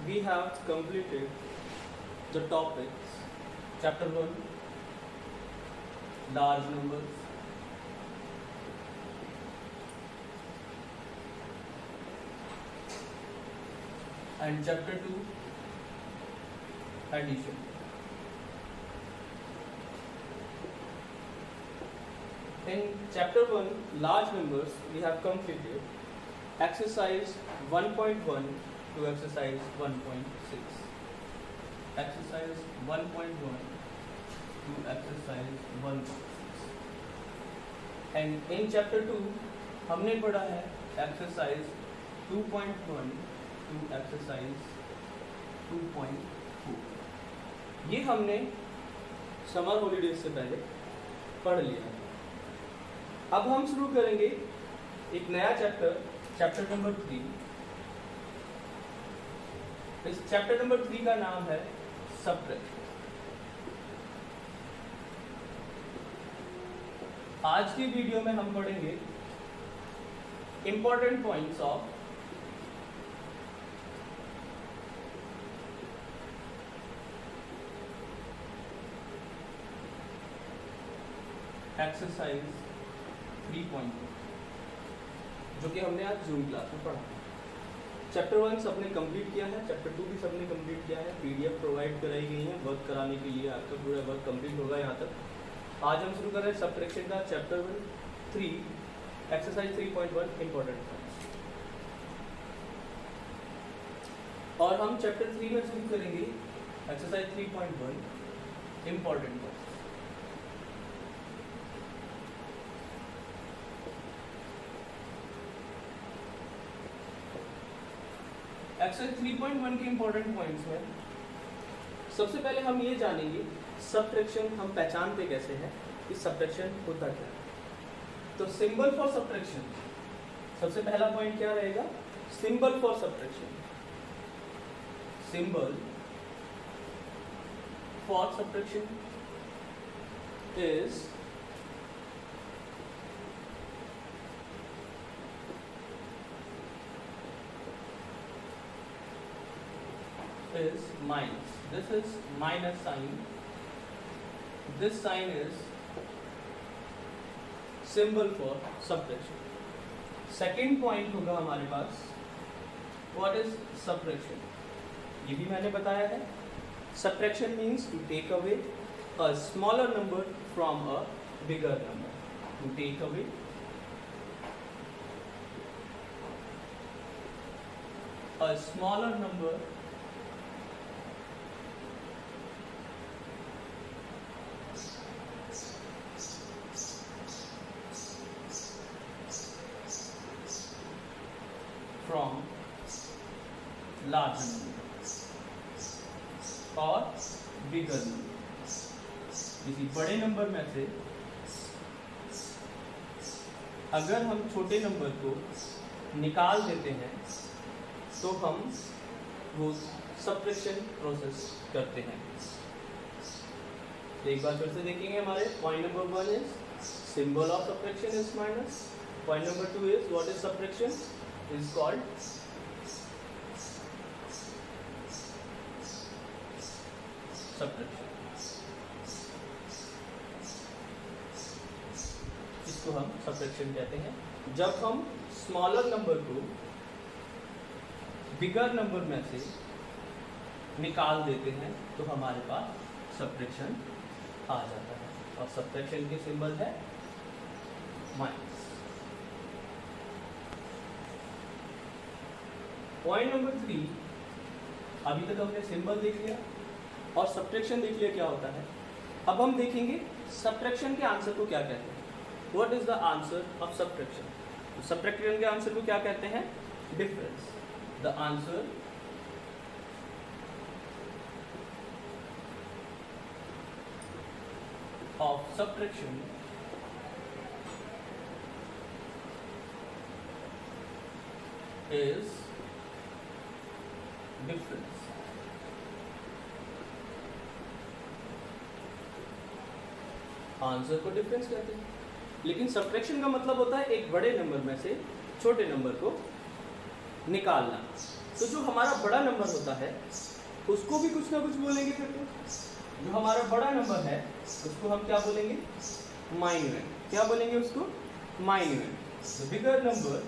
we have completed the topics chapter 1 large numbers, and chapter 2 addition. In chapter 1 large numbers we have completed exercise 1.1 to exercise 1.6. Exercise 1.1 to exercise 1.6. And in chapter 2 हमने पढ़ा है exercise 2.1 to exercise 2.4. ये हमने summer holidays से पहले पढ़ लिया है. अब हम शुरू करेंगे एक नया चैप्टर नंबर 3. इस चैप्टर नंबर 3 का नाम है सब्ट्रैक्शन. आज की वीडियो में हम पढ़ेंगे इंपॉर्टेंट पॉइंट्स ऑफ एक्सरसाइज 3.1 जो कि हमने आज जूम क्लास में पढ़ा. चैप्टर 1 सबने कंप्लीट किया है, चैप्टर 2 भी सबने कंप्लीट किया है. पीडीएफ प्रोवाइड कराई गई है वर्क कराने के लिए. आपका पूरा वर्क कंप्लीट होगा यहाँ तक. आज हम शुरू कर रहे हैं सब्ट्रैक्शन का चैप्टर 3 एक्सरसाइज 3.1 इंपॉर्टेंट पॉइंट्स. और हम चैप्टर 3 में शुरू करेंगे एक्सरसाइज 3.1 इंपॉर्टेंट पॉइंट्स. एक्सरसाइज 3.1 के इंपॉर्टेंट पॉइंट्स में सबसे पहले हम ये जानेंगे सब्ट्रैक्शन हम पहचानते कैसे हैं कि सब्ट्रैक्शन होता क्या है. तो सिंबल फॉर सब्ट्रैक्शन, सबसे पहला पॉइंट क्या रहेगा? Symbol for subtraction. Symbol for subtraction is minus. This is minus sign. This sign is symbol for subtraction. Second point होगा हमारे पास what is subtraction. ये भी मैंने बताया है. Subtraction means to take away a smaller number from a bigger number. To take away a smaller number from large number और bigger number. किसी बड़े नंबर में से अगर हम छोटे नंबर को निकाल देते हैं तो हम वो सब्ट्रैक्शन प्रोसेस करते हैं. एक बार फिर से देखेंगे. हमारे point number 1 is symbol of subtraction is minus. Point number 2 is what is subtraction is called subtraction. इसको हम subtraction कहते हैं. जब हम स्मॉलर नंबर को बिगर नंबर में से निकाल देते हैं तो हमारे पास subtraction आ जाता है. और subtraction के सिंबल है माइनस. पॉइंट नंबर 3, अभी तक हमने सिंबल देख लिया और सब्ट्रैक्शन देख लिया क्या होता है. अब हम देखेंगे सब्ट्रैक्शन के आंसर को क्या कहते हैं. What is the answer of subtraction. तो सब्ट्रैक्शन के आंसर को क्या कहते हैं? Difference. The answer of subtraction is difference. Answer को डिफरेंस कहते हैं. लेकिन सब्ट्रैक्शन का मतलब होता है एक बड़े नंबर में से छोटे नंबर को निकालना. तो जो हमारा बड़ा नंबर होता है उसको भी कुछ ना कुछ बोलेंगे। फिर तो जो हमारा बड़ा नंबर है उसको हम क्या बोलेंगे, माइन्यूएंट। क्या बोलेंगे उसको, minuend. The bigger number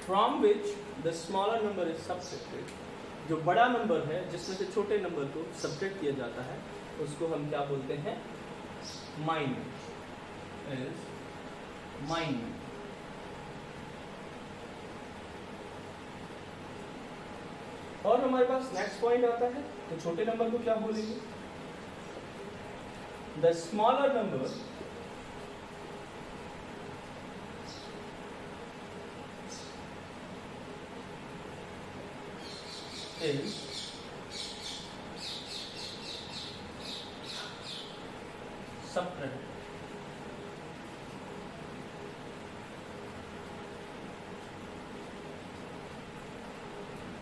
from which the smaller number is subtracted, जो बड़ा नंबर है जिसमें से छोटे नंबर को सब्ट्रैक्ट किया जाता है उसको हम क्या बोलते हैं, माइन्यूएंट। इज माइन्यूएंट। और हमारे पास नेक्स्ट पॉइंट आता है, तो छोटे नंबर को क्या बोलेंगे, the smaller number is subtrahend।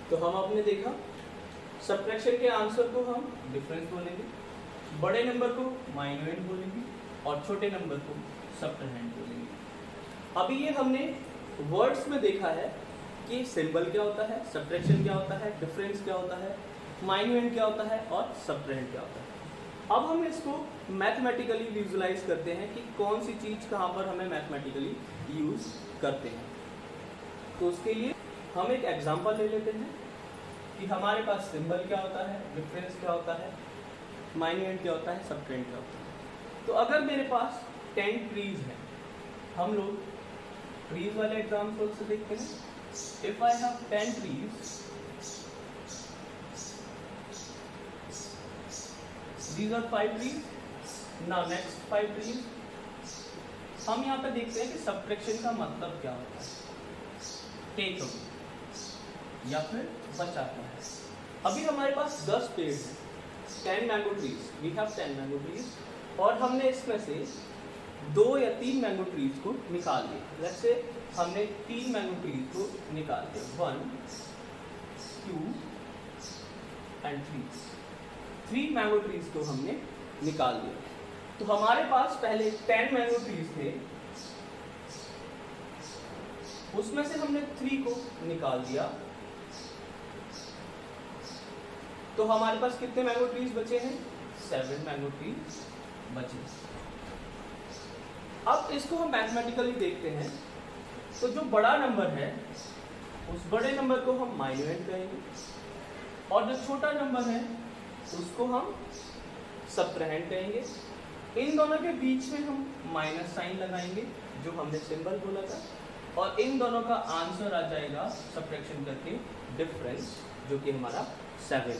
तो हम आपने देखा सब्ट्रैक्शन के आंसर को हम डिफरेंस बोलेंगे, बड़े नंबर को माइन्यूएंट बोलेंगे और छोटे नंबर को सब्ट्रैहेंड बोलेंगे। अभी ये हमने वर्ड्स में देखा है कि सिंबल क्या होता है, सब्ट्रैक्शन क्या होता है, डिफरेंस क्या होता है, माइन्यूएंट क्या होता है और सब्ट्रैहेंड क्या होता है। अब हम इसको मैथमेटिकली विजुलाइज करते हैं कि कौन सी चीज़ कहाँ पर हमें मैथमेटिकली यूज करते हैं। तो उसके लिए हम एक एग्जांपल ले लेते हैं कि हमारे पास सिंबल क्या होता है, डिफरेंस क्या होता है, माइन्यूएंट क्या होता है, सब्ट्रैहेंड क्या होता है। तो अगर मेरे पास 10 ट्रीज हैं, हम लोग ट्रीज वाले एग्जाम्पल से देखते हैं। If I have 10 trees, these are 5 trees. Now next 5 trees. हम यहाँ पे देखते हैं कि सब्ट्रैक्शन का मतलब क्या होता है, टेक अवे या फिर बचाता है। अभी हमारे पास 10 पेड़ हैं, 10 mango trees, we have 10 mango trees, और हमने इसमें से 2 या 3 मैंगो ट्रीज को निकाल दिया। लेट्स से हमने 3 मैंगो ट्रीज को निकाल दिया, 1 2 एंड 3 मैंगो ट्रीज को हमने निकाल दिया। तो हमारे पास पहले 10 मैंगो ट्रीज थे, उसमें से हमने 3 को निकाल दिया, तो हमारे पास कितने मैंगो ट्रीज बचे हैं, 7 मैंगो ट्रीज बचे। अब इसको हम मैथमेटिकली देखते हैं। तो जो बड़ा नंबर है उस बड़े नंबर को हम माइन्यूएंट कहेंगे और जो छोटा नंबर है उसको हम सब्ट्रैहेंड कहेंगे। इन दोनों के बीच में हम माइनस साइन लगाएंगे जो हमने सिंबल बोला था, और इन दोनों का आंसर आ जाएगा सब्ट्रैक्शन करके डिफरेंस, जो कि हमारा 7 है।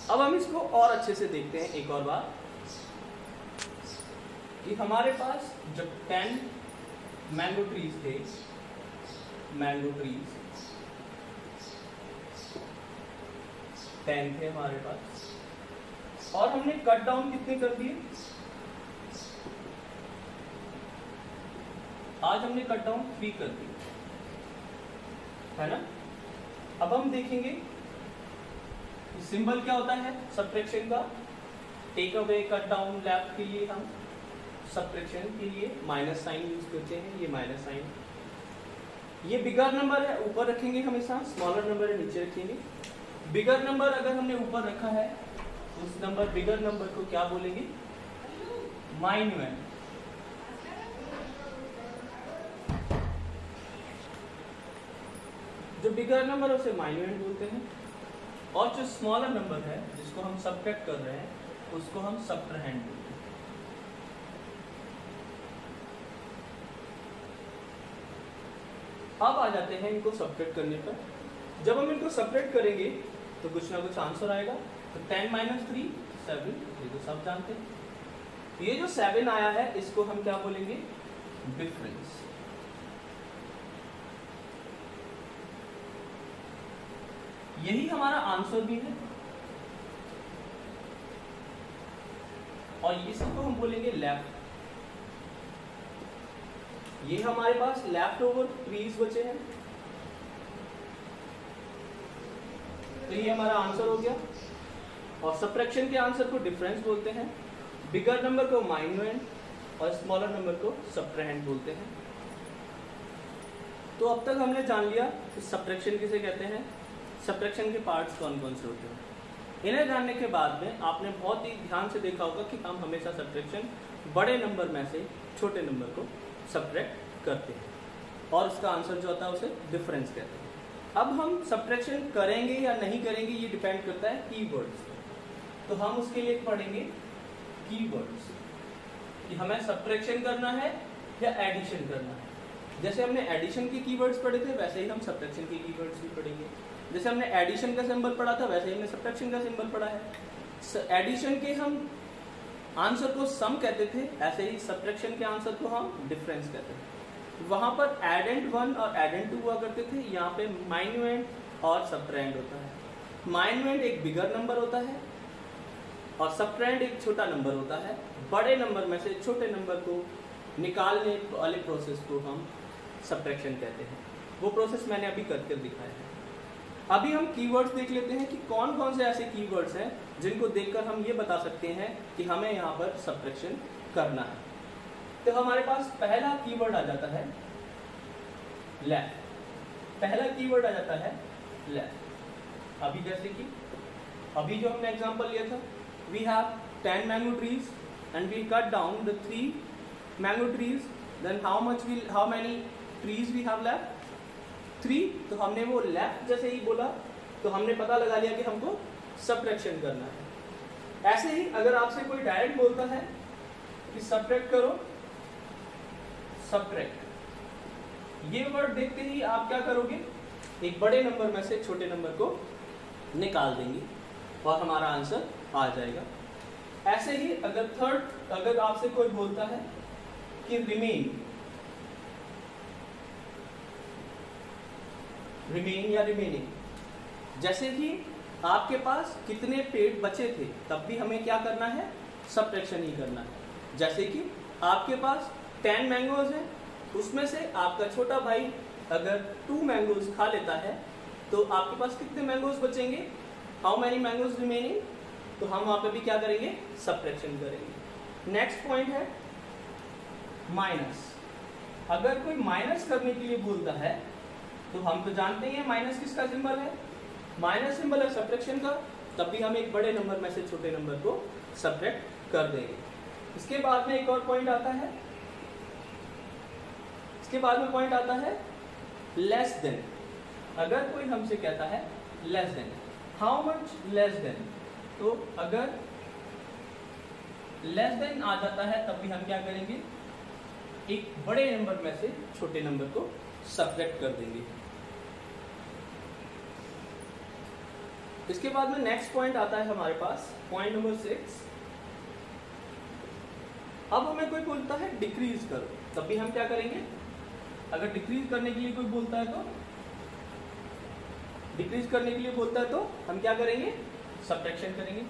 अब हम इसको और अच्छे से देखते हैं एक और बार कि हमारे पास जब 10 मैंगो ट्रीज थे, मैंगो ट्रीज 10 थे हमारे पास, और हमने कट डाउन कितने कर दिए, आज हमने कट डाउन 3 कर दिए, है ना। अब हम देखेंगे सिंबल क्या होता है सब्ट्रैक्शन का, take away, cut down, left के लिए हम सब्ट्रैक्शन के लिए माइनस साइन यूज करते हैं, ये माइनस साइन। ये बिगर नंबर है, ऊपर रखेंगे हमेशा, स्मॉलर नंबर है नीचे रखेंगे। बिगर नंबर अगर हमने ऊपर रखा है उस नंबर बिगर नंबर को क्या बोलेंगे, माइन्यूएंट। जो बिगर नंबर है उसे माइन्यूएंट बोलते हैं, और जो स्मॉलर नंबर है जिसको हम सब्ट्रैक्ट कर रहे हैं उसको हम सब्ट्रैहेंड बोलते हैं। अब आ जाते हैं इनको सब्ट्रैक्ट करने पर। जब हम इनको सब्ट्रैक्ट करेंगे तो कुछ ना कुछ आंसर आएगा। तो 10 - 3 7, ये तो सब जानते हैं। ये जो 7 आया है इसको हम क्या बोलेंगे, डिफरेंस। यही हमारा आंसर भी है, और इसको हम बोलेंगे लेफ्ट। ये हमारे पास लेफ्ट ओवर ट्रीज बचे हैं, तो ये हमारा आंसर हो गया। और सब्ट्रैक्शन के आंसर को डिफरेंस बोलते हैं, बिगर नंबर को माइन्यूएंड और स्मॉलर नंबर को सब्ट्रैंड बोलते हैं। तो अब तक हमने जान लिया कि सब्ट्रैक्शन किसे कहते हैं, सब्ट्रैक्शन के पार्ट्स कौन कौन से होते हैं। इन्हें जानने के बाद में आपने बहुत ही ध्यान से देखा होगा कि हम हमेशा सब्ट्रैक्शन बड़े नंबर में से छोटे नंबर को सब्ट्रैक्ट करते हैं और उसका आंसर जो होता है उसे डिफरेंस कहते हैं। अब हम सब्ट्रैक्शन करेंगे या नहीं करेंगे ये डिपेंड करता है कीवर्ड्स पे। तो हम उसके लिए पढ़ेंगे कीवर्ड्स कि हमें सब्ट्रैक्शन करना है या एडिशन करना है। जैसे हमने एडिशन के कीवर्ड्स पढ़े थे वैसे ही हम सब्ट्रैक्शन के कीवर्ड्स भी पढ़ेंगे। जैसे हमने एडिशन का सिंबल पढ़ा था वैसे ही हमने सब्ट्रैक्शन का सिंबल पढ़ा है। एडिशन के हम आंसर को सम कहते थे, ऐसे ही सब्ट्रैक्शन के आंसर को हम डिफरेंस कहते थे। वहां पर एडेंट 1 और एडेंट 2 हुआ करते थे, यहाँ पे माइन्यूएंड और सब्ट्रैंड होता है। माइन्यूएंड एक बिगर नंबर होता है और सब्ट्रैंड एक छोटा नंबर होता है। बड़े नंबर में से छोटे नंबर को निकालने वाले प्रोसेस को हम सब्ट्रैक्शन कहते हैं। वो प्रोसेस मैंने अभी करके दिखाया है। अभी हम कीवर्ड्स देख लेते हैं कि कौन कौन से ऐसे कीवर्ड्स हैं जिनको देखकर हम ये बता सकते हैं कि हमें यहाँ पर सब्ट्रैक्शन करना है। तो हमारे पास पहला कीवर्ड आ जाता है लेफ्ट। पहला कीवर्ड आ जाता है लेफ्ट। अभी जैसे कि अभी जो हमने एग्जांपल लिया था, we have 10 mango trees and we cut down the 3 mango trees, then how many trees we have left? 3। तो हमने वो लेफ्ट जैसे ही बोला तो हमने पता लगा लिया कि हमको सब्ट्रैक्शन करना है। ऐसे ही अगर आपसे कोई डायरेक्ट बोलता है कि सब्ट्रैक्ट करो, सब्ट्रैक्ट, ये वर्ड देखते ही आप क्या करोगे, एक बड़े नंबर में से छोटे नंबर को निकाल देंगे और हमारा आंसर आ जाएगा। ऐसे ही अगर आपसे कोई बोलता है कि रिमेन या रिमेनिंग, जैसे ही आपके पास कितने पेड़ बचे थे तब भी हमें क्या करना है, सब्ट्रैक्शन ही करना है। जैसे कि आपके पास 10 मैंगोज हैं, उसमें से आपका छोटा भाई अगर 2 मैंगोज खा लेता है तो आपके पास कितने मैंगोज बचेंगे, हाउ मैनी मैंगोज रिमेनिंग? तो हम वहां पे भी क्या करेंगे, सब्ट्रैक्शन करेंगे। नेक्स्ट पॉइंट है माइनस। अगर कोई माइनस करने के लिए बोलता है तो हम तो जानते हैं माइनस किसका सिंबल है, माइनस सिंबल है सब्ट्रैक्शन का, तब भी हम एक बड़े नंबर में से छोटे नंबर को सब्ट्रैक्ट कर देंगे। इसके बाद में एक और पॉइंट आता है, इसके बाद में पॉइंट आता है लेस देन। अगर कोई हमसे कहता है less than, how much less than, तो अगर लेस देन आ जाता है तब भी हम क्या करेंगे, एक बड़े नंबर में से छोटे नंबर को सब्ट्रैक्ट कर देंगे। इसके बाद में नेक्स्ट पॉइंट आता है हमारे पास, पॉइंट नंबर 6। अब हमें कोई बोलता है डिक्रीज करो, तब भी हम क्या करेंगे, अगर डिक्रीज करने के लिए कोई बोलता है तो डिक्रीज करने के लिए बोलता है तो हम क्या करेंगे, सब्ट्रैक्शन करेंगे।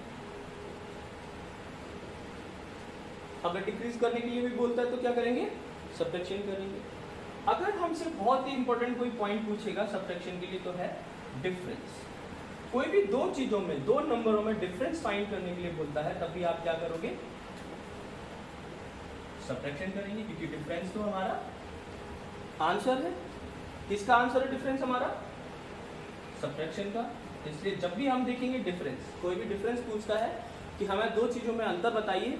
अगर डिक्रीज करने के लिए भी बोलता है तो क्या करेंगे, सब्ट्रैक्शन करेंगे। अगर हमसे बहुत ही इंपॉर्टेंट कोई पॉइंट पूछेगा सब्ट्रैक्शन के लिए तो है डिफरेंस। कोई भी दो चीजों में, दो नंबरों में डिफरेंस फाइंड करने के लिए बोलता है तब भी आप क्या करोगे, सब्ट्रैक्शन करेंगे, क्योंकि डिफरेंस तो हमारा आंसर है। किसका आंसर है डिफरेंस हमारा, सब्ट्रैक्शन का। इसलिए जब भी हम देखेंगे डिफरेंस, कोई भी डिफरेंस पूछता है कि हमें दो चीजों में अंतर बताइए,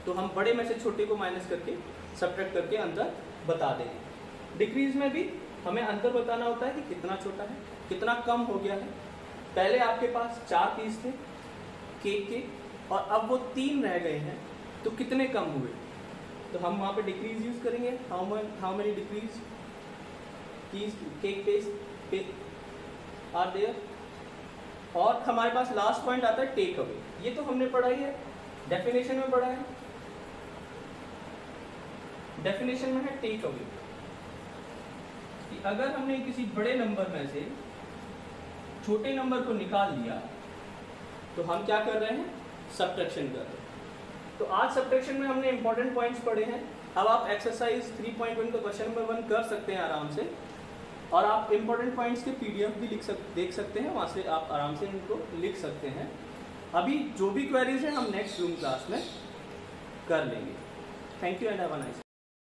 तो हम बड़े में से छोटे को माइनस करके सब्ट्रैक्ट करके अंतर बता देंगे। डिक्रीज में भी हमें अंतर बताना होता है कि कितना छोटा है, कितना कम हो गया है। पहले आपके पास 4 पीस थे केक के और अब वो 3 रह गए हैं, तो कितने कम हुए, तो हम वहाँ पे डिक्रीज यूज करेंगे, how many decrease cake piece are there. और हमारे पास लास्ट पॉइंट आता है टेक अवे। ये तो हमने पढ़ा ही है, डेफिनेशन में पढ़ा है, डेफिनेशन में है टेक अवे कि अगर हमने किसी बड़े नंबर में से छोटे नंबर को निकाल लिया तो हम क्या कर रहे हैं, सब्ट्रैक्शन कर रहे हैं। तो आज सब्ट्रैक्शन में हमने इंपॉर्टेंट पॉइंट्स पढ़े हैं। अब आप एक्सरसाइज 3.1 का क्वेश्चन नंबर 1 कर सकते हैं आराम से, और आप इंपॉर्टेंट पॉइंट्स के PDF भी देख सकते हैं, वहाँ से आप आराम से इनको लिख सकते हैं। अभी जो भी क्वेरीज हैं हम नेक्स्ट जूम क्लास में कर लेंगे। Thank you and have a nice